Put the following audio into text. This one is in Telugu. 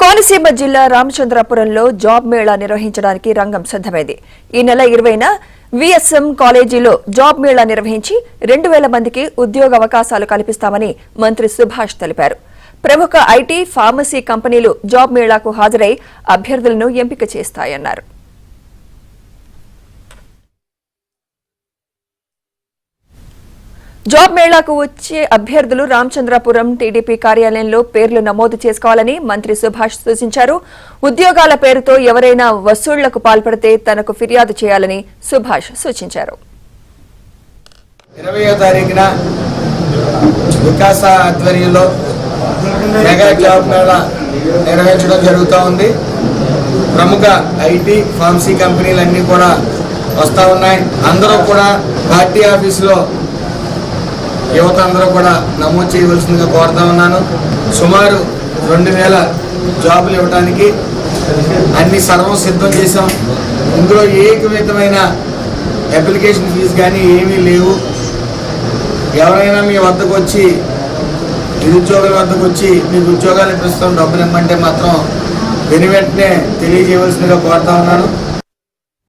కోనసీమ జిల్లా రామచంద్రపురంలో జాబ్ మేళా నిర్వహించడానికి రంగం సిద్ధమైంది. ఈ నెల 20న విఎస్ఎం కాలేజీలో జాబ్ మేళా నిర్వహించి 2000 మందికి ఉద్యోగ అవకాశాలు కల్పిస్తామని మంత్రి సుభాష్ తెలిపారు. ప్రముఖ ఐటీ, ఫార్మసీ కంపెనీలు జాబ్ మేళాకు హాజరై అభ్యర్థులను ఎంపిక చేస్తాయన్నారు. జాబ్ మేళాకు వచ్చే అభ్యర్థులు రామచంద్రపురం టీడీపీ కార్యాలయంలో పేర్లు నమోదు చేసుకోవాలని మంత్రి సుభాష్ సూచించారు. ఉద్యోగాల పేరుతో ఎవరైనా వసూళ్లకు పాల్పడితే తనకు ఫిర్యాదు చేయాలని సుభాష్ సూచించారు. 20వ తారీఖున వికాస ఆధ్వర్యంలో మెగా జాబ్ మేళా నిర్వహించడం జరుగుతూ ఉంది. ప్రముఖ ఐటీ, ఫార్మసీ కంపెనీలన్నీ కూడా వస్తూ ఉన్నాయి. అందరూ కూడా పార్టీ ఆఫీసులో యువత అందరూ కూడా నమోదు చేయవలసిందిగా కోరుతా ఉన్నాను. సుమారు 2000 జాబులు ఇవ్వడానికి అన్ని సర్వం సిద్ధం చేశాం. ఇందులో ఏ విధమైన అప్లికేషన్ ఫీజు కానీ ఏమీ లేవు. ఎవరైనా మీ వద్దకు వచ్చి నిరుద్యోగుల వద్దకు వచ్చి మీకు ఉద్యోగాలు ఇప్పిస్తాం, డబ్బులు ఇమ్మంటే మాత్రం వెను వెంటనే తెలియజేయవలసిందిగా కోరుతా ఉన్నాను.